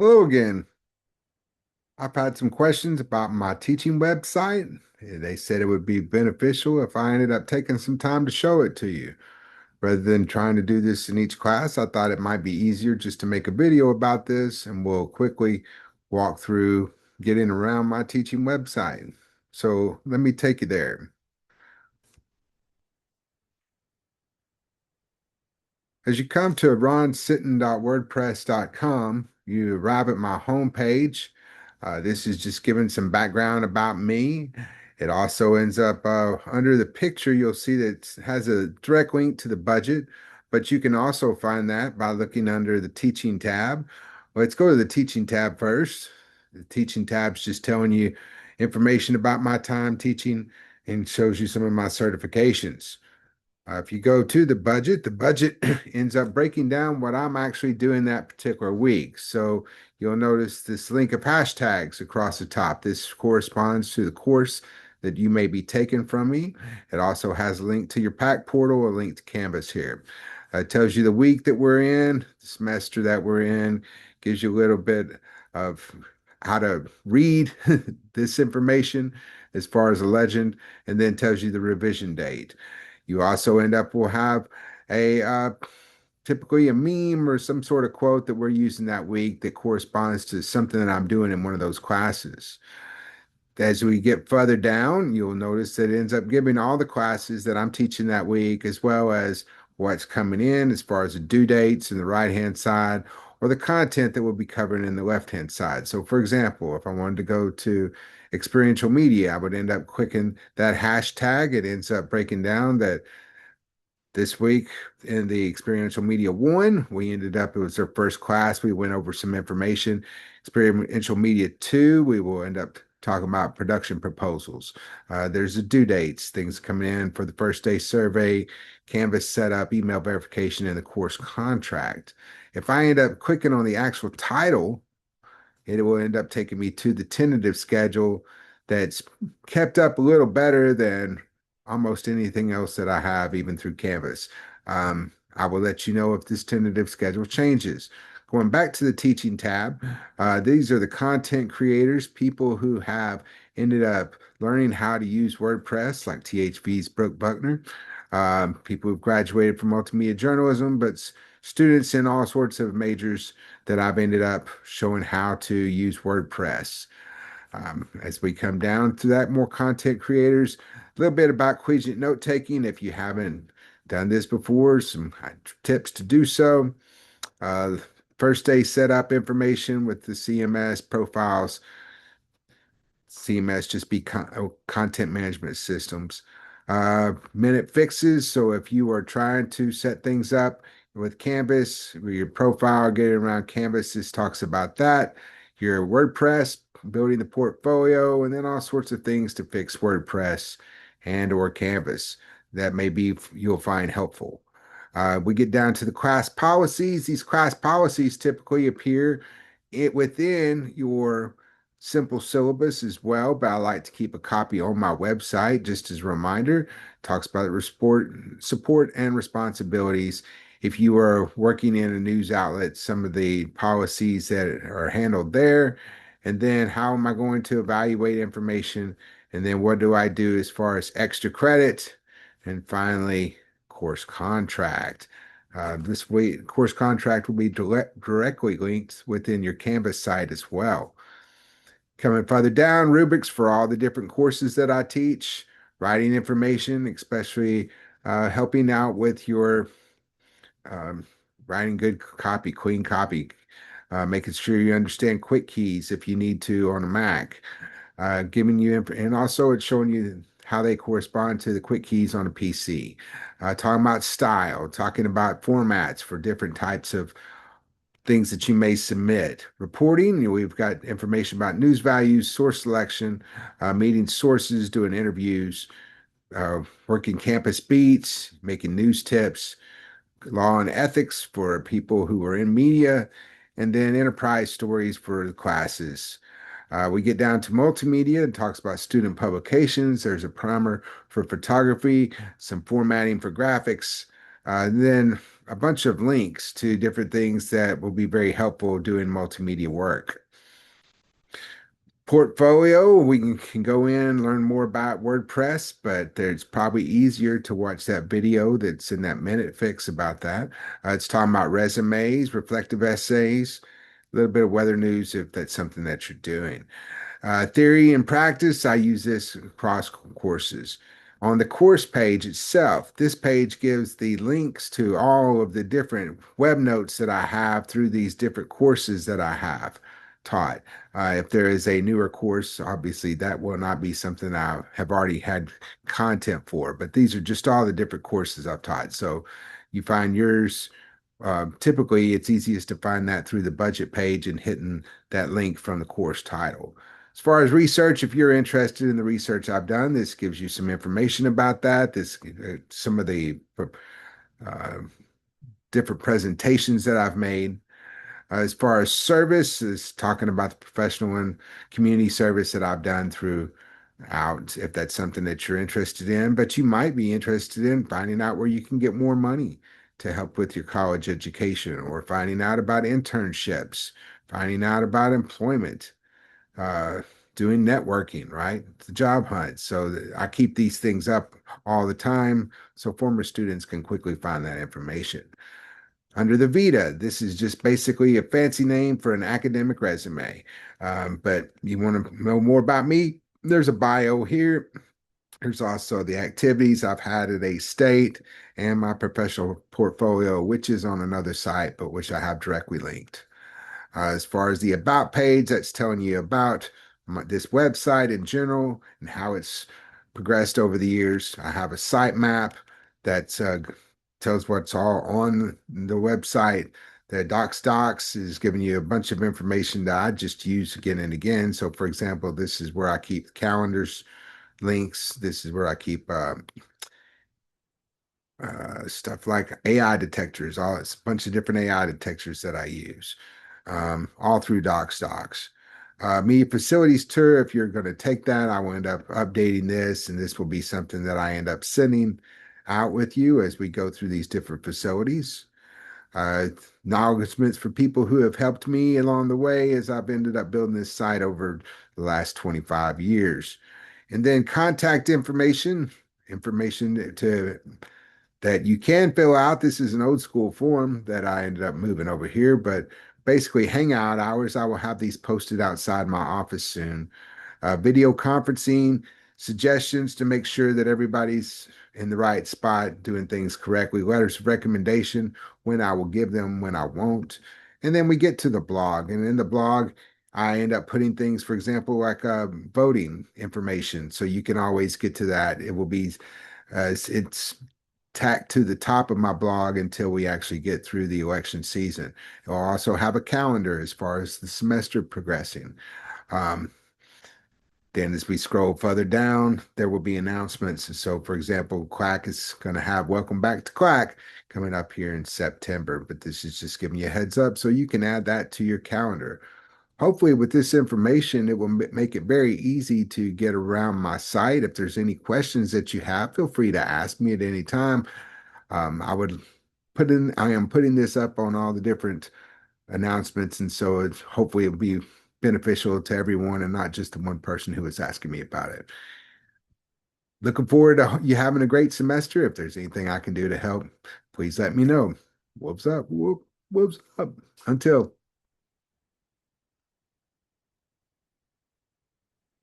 Hello again. I've had some questions about my teaching website. They said it would be beneficial if I ended up taking some time to show it to you. Rather than trying to do this in each class, I thought it might be easier just to make a video about this and we'll quickly walk through getting around my teaching website. So let me take you there. As you come to ronsitton.wordpress.com, you arrive at my homepage. This is just giving some background about me. It also ends up under the picture, you'll see that it has a direct link to the budget, but you can also find that by looking under the teaching tab. Let's go to the teaching tab first. The teaching tab is just telling you information about my time teaching and shows you some of my certifications. If you go to the budget ends up breaking down what I'm actually doing that particular week. So you'll notice this link of hashtags across the top. This corresponds to the course that you may be taking from me. It also has a link to your PAC portal, a link to Canvas here. It tells you the week that we're in, the semester that we're in, gives you a little bit of how to read this information as far as a legend, and then tells you the revision date. You also will have a typically a meme or some sort of quote that we're using that week that corresponds to something that I'm doing in one of those classes. As we get further down, you'll notice that it ends up giving all the classes that I'm teaching that week, as well as what's coming in as far as the due dates in the right-hand side, or the content that we'll be covering in the left-hand side. So, for example, if I wanted to go to experiential media, I would end up clicking that hashtag. It ends up breaking down that this week in the Experiential Media 1, it was our first class. We went over some information. Experiential Media 2, we will end up talking about production proposals. There's the due dates, things coming in for the first day survey, Canvas setup, email verification, and the course contract. If I end up clicking on the actual title, it will end up taking me to the tentative schedule that's kept up a little better than almost anything else that I have, even through Canvas. I will let you know if this tentative schedule changes. Going back to the teaching tab, these are the content creators, people who have ended up learning how to use WordPress, like THV's Brooke Buckner, people who've graduated from multimedia journalism, but students in all sorts of majors that I've ended up showing how to use WordPress. As we come down to that, more content creators, a little bit about collegiate note taking. If you haven't done this before, some tips to do so. Uh, First day setup information with the CMS profiles. CMS just be content management systems. Minute fixes. So if you are trying to set things up with Canvas, with your profile, getting around Canvas, this talks about that. Your WordPress, building the portfolio, and then all sorts of things to fix WordPress and or Canvas that maybe you'll find helpful. We get down to the class policies. These class policies typically appear within your simple syllabus as well, but I like to keep a copy on my website just as a reminder. It talks about support and responsibilities. If you are working in a news outlet, some of the policies that are handled there, and then how am I going to evaluate information, and then what do I do as far as extra credit, and finally, course contract. This way, course contract will be directly linked within your Canvas site as well. Coming further down, rubrics for all the different courses that I teach, writing information, especially helping out with your um, writing good copy, clean copy, making sure you understand quick keys if you need to on a Mac, giving you, and also it's showing you how they correspond to the quick keys on a PC. Talking about style, talking about formats for different types of things that you may submit. Reporting, we've got information about news values, source selection, meeting sources, doing interviews, working campus beats, making news tips, law and ethics for people who are in media, and then enterprise stories for the classes. We get down to multimedia and talks about student publications. There's a primer for photography, some formatting for graphics. Then a bunch of links to different things that will be very helpful doing multimedia work. Portfolio, we can go in, learn more about WordPress, but it's probably easier to watch that video that's in that minute fix about that. It's talking about resumes, reflective essays, a little bit of weather news if that's something that you're doing. Theory and practice, I use this across courses. On the course page itself, this page gives the links to all of the different web notes that I have through these different courses that I have taught. If there is a newer course, obviously that will not be something I have already had content for, but these are just all the different courses I've taught. So you find yours. Typically, it's easiest to find that through the budget page and hitting that link from the course title. As far as research, if you're interested in the research I've done, this gives you some information about that. This some of the uh, different presentations that I've made. As far as service, is talking about the professional and community service that I've done throughout, if that's something that you're interested in, but you might be interested in finding out where you can get more money to help with your college education, or finding out about internships, finding out about employment, uh, doing networking, right? The job hunt. So I keep these things up all the time so former students can quickly find that information. Under the Vita, this is just basically a fancy name for an academic resume. But you want to know more about me? There's a bio here. There's also the activities I've had at a state and my professional portfolio, which is on another site, but which I have directly linked. As far as the about page, that's telling you about this website in general and how it's progressed over the years. I have a site map that tells what's all on the website. The docs is giving you a bunch of information that I just use again and again. So, for example, this is where I keep calendars links. This is where I keep stuff like AI detectors, all it's a bunch of different AI detectors that I use, all through docs. Media facilities tour, if you're going to take that, I will end up updating this, and this will be something that I end up sending out with you as we go through these different facilities. Uh, Acknowledgments for people who have helped me along the way as I've ended up building this site over the last 25 years. And then contact information to that you can fill out. This is an old school form that I ended up moving over here, but basically hangout hours, I will have these posted outside my office soon. Video conferencing, suggestions to make sure that everybody's in the right spot, doing things correctly, letters of recommendation, when I will give them, when I won't. And then we get to the blog. And in the blog, I end up putting things, for example, like voting information. So you can always get to that. It will be, it's tacked to the top of my blog until we actually get through the election season. It'll also have a calendar as far as the semester progressing. Um, then as we scroll further down, there will be announcements. So, for example, Quack is going to have Welcome Back to Quack coming up here in September, but this is just giving you a heads up so you can add that to your calendar. Hopefully, with this information, it will make it very easy to get around my site. If there's any questions that you have, feel free to ask me at any time. I would I am putting this up on all the different announcements, and so hopefully it'll be beneficial to everyone and not just the one person who was asking me about it. Looking forward to you having a great semester. If there's anything I can do to help, please let me know. Whoops up, whoops up. Until